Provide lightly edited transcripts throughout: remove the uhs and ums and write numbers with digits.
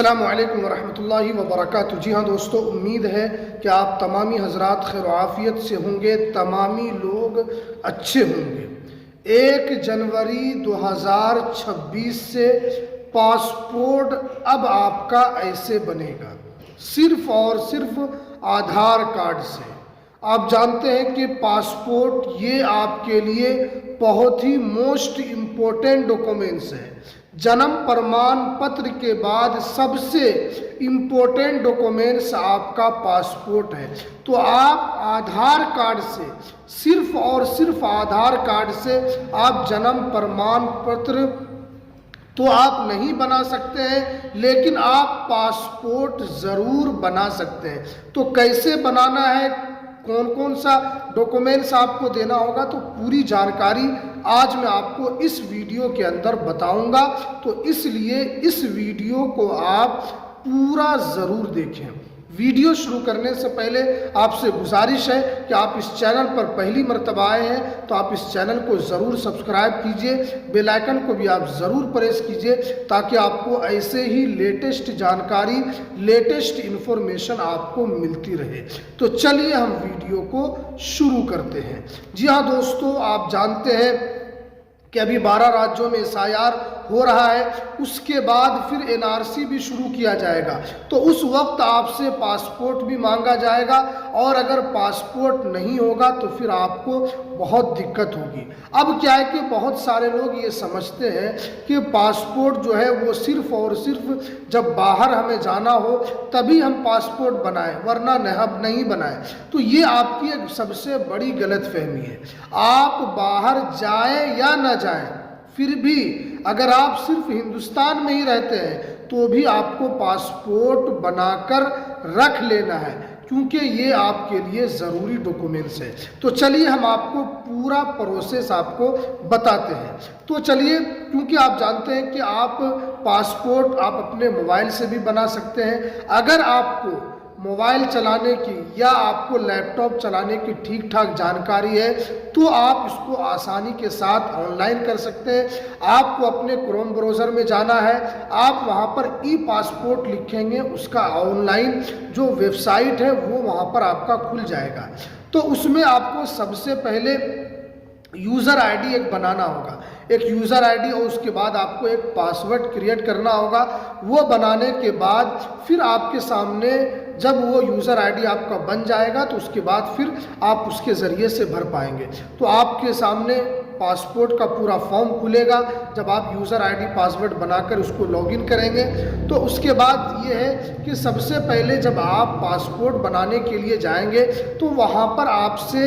अस्सलामु अलैकुम वरहमतुल्लाहि वबरकातुहू। जी हाँ दोस्तों, उम्मीद है कि आप तमामी हजरात खैर आफियत से होंगे, तमामी लोग अच्छे होंगे। 1 जनवरी 2026 से पासपोर्ट अब आपका ऐसे बनेगा, सिर्फ और सिर्फ आधार कार्ड से। आप जानते हैं कि पासपोर्ट ये आपके लिए बहुत ही मोस्ट इम्पोर्टेंट डॉक्यूमेंट्स है। जन्म प्रमाण पत्र के बाद सबसे इम्पोर्टेंट डॉक्यूमेंट्स आपका पासपोर्ट है। तो आप आधार कार्ड से, सिर्फ और सिर्फ आधार कार्ड से आप जन्म प्रमाण पत्र तो आप नहीं बना सकते हैं, लेकिन आप पासपोर्ट ज़रूर बना सकते हैं। तो कैसे बनाना है, कौन कौन सा डॉक्यूमेंट्स आपको देना होगा, तो पूरी जानकारी आज मैं आपको इस वीडियो के अंदर बताऊंगा। तो इसलिए इस वीडियो को आप पूरा ज़रूर देखें। वीडियो शुरू करने से पहले आपसे गुजारिश है कि आप इस चैनल पर पहली मर्तबा आए हैं तो आप इस चैनल को ज़रूर सब्सक्राइब कीजिए, बेल आइकन को भी आप ज़रूर प्रेस कीजिए, ताकि आपको ऐसे ही लेटेस्ट जानकारी, लेटेस्ट इन्फॉर्मेशन आपको मिलती रहे। तो चलिए हम वीडियो को शुरू करते हैं। जी हाँ दोस्तों, आप जानते हैं कि अभी 12 राज्यों में SIR हो रहा है, उसके बाद फिर NRC भी शुरू किया जाएगा। तो उस वक्त आपसे पासपोर्ट भी मांगा जाएगा, और अगर पासपोर्ट नहीं होगा तो फिर आपको बहुत दिक्कत होगी। अब क्या है कि बहुत सारे लोग ये समझते हैं कि पासपोर्ट जो है वो सिर्फ और सिर्फ जब बाहर हमें जाना हो तभी हम पासपोर्ट बनाएं, वरना नहीं बनाएं। तो ये आपकी एक सबसे बड़ी गलतफहमी है। आप बाहर जाएं या न जाएं, फिर भी अगर आप सिर्फ हिंदुस्तान में ही रहते हैं तो भी आपको पासपोर्ट बनाकर रख लेना है, क्योंकि ये आपके लिए ज़रूरी डॉक्यूमेंट्स है। तो चलिए हम आपको पूरा प्रोसेस आपको बताते हैं। तो चलिए, क्योंकि आप जानते हैं कि आप पासपोर्ट आप अपने मोबाइल से भी बना सकते हैं। अगर आपको मोबाइल चलाने की या आपको लैपटॉप चलाने की ठीक ठाक जानकारी है तो आप इसको आसानी के साथ ऑनलाइन कर सकते हैं। आपको अपने क्रोम ब्राउज़र में जाना है, आप वहां पर ई-पासपोर्ट लिखेंगे, उसका ऑनलाइन जो वेबसाइट है वो वहां पर आपका खुल जाएगा। तो उसमें आपको सबसे पहले यूज़र आईडी एक बनाना होगा, एक यूज़र आईडी, और उसके बाद आपको एक पासवर्ड क्रिएट करना होगा। वो बनाने के बाद फिर आपके सामने जब वो यूज़र आईडी आपका बन जाएगा तो उसके बाद फिर आप उसके ज़रिए से भर पाएंगे। तो आपके सामने पासपोर्ट का पूरा फॉर्म खुलेगा। जब आप यूज़र आईडी पासवर्ड बनाकर उसको लॉगिन करेंगे तो उसके बाद ये है कि सबसे पहले जब आप पासपोर्ट बनाने के लिए जाएंगे तो वहाँ पर आपसे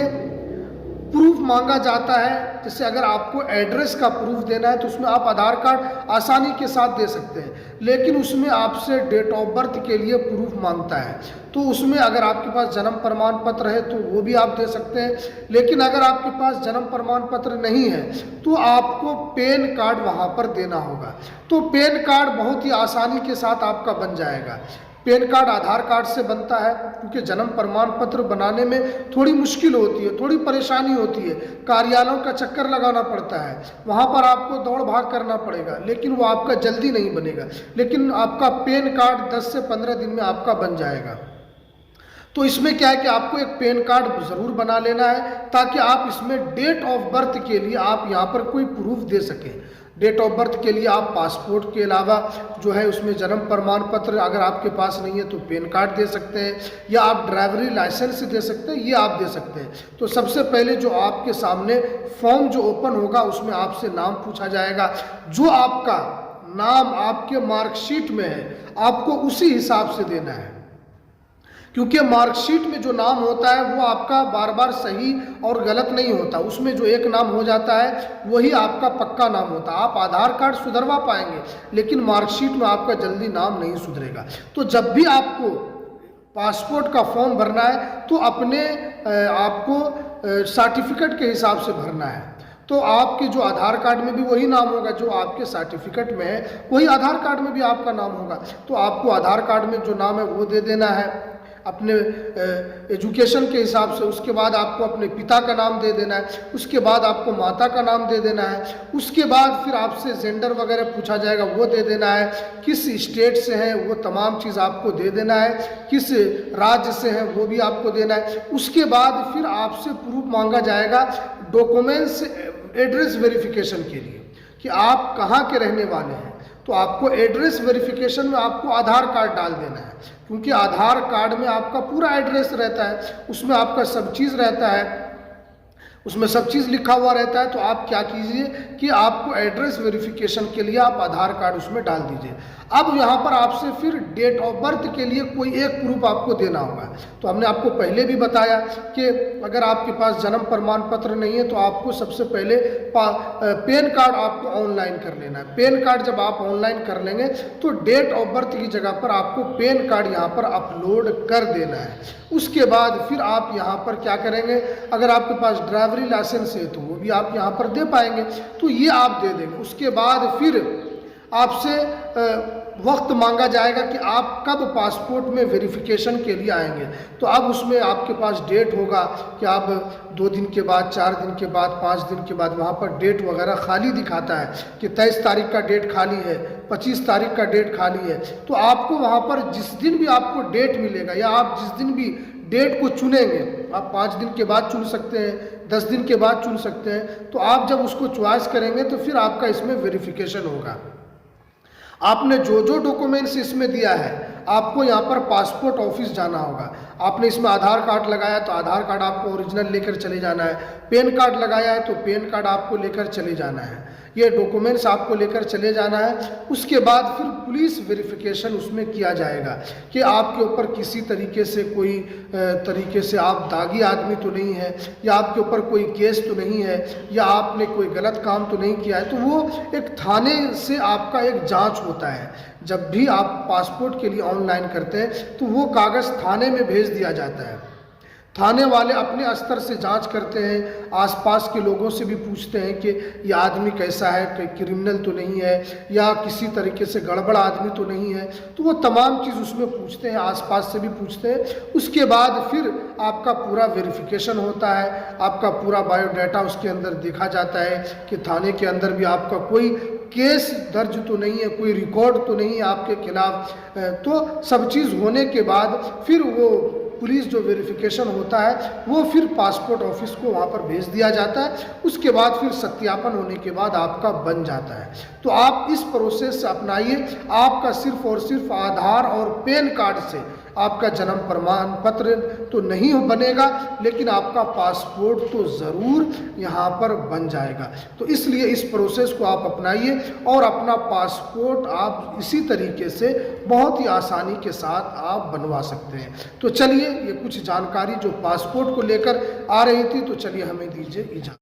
प्रूफ मांगा जाता है। जैसे अगर आपको एड्रेस का प्रूफ देना है तो उसमें आप आधार कार्ड आसानी के साथ दे सकते हैं, लेकिन उसमें आपसे डेट ऑफ बर्थ के लिए प्रूफ मांगता है। तो उसमें अगर आपके पास जन्म प्रमाण पत्र है तो वो भी आप दे सकते हैं, लेकिन अगर आपके पास जन्म प्रमाण पत्र नहीं है तो आपको पैन कार्ड वहाँ पर देना होगा। तो पैन कार्ड बहुत ही आसानी के साथ आपका बन जाएगा। पैन कार्ड आधार कार्ड से बनता है, क्योंकि जन्म प्रमाण पत्र बनाने में थोड़ी मुश्किल होती है, थोड़ी परेशानी होती है, कार्यालयों का चक्कर लगाना पड़ता है, वहाँ पर आपको दौड़ भाग करना पड़ेगा, लेकिन वो आपका जल्दी नहीं बनेगा। लेकिन आपका पैन कार्ड 10 से 15 दिन में आपका बन जाएगा। तो इसमें क्या है कि आपको एक पैन कार्ड ज़रूर बना लेना है, ताकि आप इसमें डेट ऑफ बर्थ के लिए आप यहाँ पर कोई प्रूफ दे सकें। डेट ऑफ बर्थ के लिए आप पासपोर्ट के अलावा जो है उसमें जन्म प्रमाण पत्र अगर आपके पास नहीं है तो पैन कार्ड दे सकते हैं, या आप ड्राइवरी लाइसेंस दे सकते हैं, ये आप दे सकते हैं। तो सबसे पहले जो आपके सामने फॉर्म जो ओपन होगा उसमें आपसे नाम पूछा जाएगा। जो आपका नाम आपके मार्कशीट में है आपको उसी हिसाब से देना है, क्योंकि मार्कशीट में जो नाम होता है वो आपका बार बार सही और गलत नहीं होता। उसमें जो एक नाम हो जाता है वही आपका पक्का नाम होता है। आप आधार कार्ड सुधरवा पाएंगे, लेकिन मार्कशीट में आपका जल्दी नाम नहीं सुधरेगा। तो जब भी आपको पासपोर्ट का फॉर्म भरना है तो अपने आपको सर्टिफिकेट के हिसाब से भरना है। तो आपके जो आधार कार्ड में भी वही नाम होगा जो आपके सर्टिफिकेट में है, वही आधार कार्ड में भी आपका नाम होगा। तो आपको आधार कार्ड में जो नाम है वो दे देना है। अपने एजुकेशन के हिसाब से, उसके बाद आपको अपने पिता का नाम दे देना है, उसके बाद आपको माता का नाम दे देना है, उसके बाद फिर आपसे जेंडर वगैरह पूछा जाएगा वो दे देना है, किस स्टेट से हैं वो तमाम चीज़ आपको दे देना है, किस राज्य से हैं वो भी आपको देना है। उसके बाद फिर आपसे प्रूफ मांगा जाएगा डॉक्यूमेंट्स एड्रेस वेरिफिकेशन के लिए कि आप कहाँ के रहने वाले हैं। तो आपको एड्रेस वेरिफिकेशन में आपको आधार कार्ड डाल देना है, क्योंकि आधार कार्ड में आपका पूरा एड्रेस रहता है, उसमें आपका सब चीज़ रहता है, उसमें सब चीज़ लिखा हुआ रहता है। तो आप क्या कीजिए कि आपको एड्रेस वेरिफिकेशन के लिए आप आधार कार्ड उसमें डाल दीजिए। अब यहाँ पर आपसे फिर डेट ऑफ बर्थ के लिए कोई एक प्रूफ आपको देना होगा। तो हमने आपको पहले भी बताया कि अगर आपके पास जन्म प्रमाण पत्र नहीं है तो आपको सबसे पहले पैन कार्ड आपको ऑनलाइन कर लेना है। पैन कार्ड जब आप ऑनलाइन कर लेंगे तो डेट ऑफ बर्थ की जगह पर आपको पैन कार्ड यहाँ पर अपलोड कर देना है। उसके बाद फिर आप यहाँ पर क्या करेंगे, अगर आपके पास ड्राइवरी लाइसेंस है तो वो भी आप यहाँ पर दे पाएंगे, तो ये आप दे देंगे। उसके बाद फिर आपसे वक्त मांगा जाएगा कि आप कब पासपोर्ट में वेरिफिकेशन के लिए आएंगे। तो अब उसमें आपके पास डेट होगा कि आप 2 दिन के बाद, 4 दिन के बाद, 5 दिन के बाद, वहाँ पर डेट वगैरह खाली दिखाता है कि 23 तारीख का डेट खाली है, 25 तारीख का डेट खाली है। तो आपको वहाँ पर जिस दिन भी आपको डेट मिलेगा या आप जिस दिन भी डेट को चुनेंगे, आप 5 दिन के बाद चुन सकते हैं, 10 दिन के बाद चुन सकते हैं। तो आप जब उसको चॉइस करेंगे तो फिर आपका इसमें वेरिफिकेशन होगा। आपने जो जो डॉक्यूमेंट्स इसमें दिया है आपको यहाँ पर पासपोर्ट ऑफिस जाना होगा। आपने इसमें आधार कार्ड लगाया तो आधार कार्ड आपको ओरिजिनल लेकर चले जाना है, पैन कार्ड लगाया है तो पैन कार्ड आपको लेकर चले जाना है, ये डॉक्यूमेंट्स आपको लेकर चले जाना है। उसके बाद फिर पुलिस वेरिफिकेशन उसमें किया जाएगा कि आपके ऊपर किसी तरीके से कोई तरीके से आप दागी आदमी तो नहीं है, या आपके ऊपर कोई केस तो नहीं है, या आपने कोई गलत काम तो नहीं किया है। तो वो एक थाने से आपका एक जांच होता है। जब भी आप पासपोर्ट के लिए ऑनलाइन करते हैं तो वो कागज़ थाने में भेज दिया जाता है। थाने वाले अपने स्तर से जांच करते हैं, आसपास के लोगों से भी पूछते हैं कि ये आदमी कैसा है, कोई क्रिमिनल तो नहीं है या किसी तरीके से गड़बड़ आदमी तो नहीं है। तो वो तमाम चीज़ उसमें पूछते हैं, आसपास से भी पूछते हैं। उसके बाद फिर आपका पूरा वेरिफिकेशन होता है, आपका पूरा बायोडाटा उसके अंदर देखा जाता है कि थाने के अंदर भी आपका कोई केस दर्ज तो नहीं है, कोई रिकॉर्ड तो नहीं है आपके खिलाफ। तो सब चीज़ होने के बाद फिर वो पुलिस जो वेरिफिकेशन होता है वो फिर पासपोर्ट ऑफिस को वहाँ पर भेज दिया जाता है। उसके बाद फिर सत्यापन होने के बाद आपका बन जाता है। तो आप इस प्रोसेस से अपनाइए, आपका सिर्फ और सिर्फ आधार और पैन कार्ड से आपका जन्म प्रमाण पत्र तो नहीं बनेगा, लेकिन आपका पासपोर्ट तो ज़रूर यहाँ पर बन जाएगा। तो इसलिए इस प्रोसेस को आप अपनाइए और अपना पासपोर्ट आप इसी तरीके से बहुत ही आसानी के साथ आप बनवा सकते हैं। तो चलिए, ये कुछ जानकारी जो पासपोर्ट को लेकर आ रही थी, तो चलिए हमें दीजिए इजाज़त।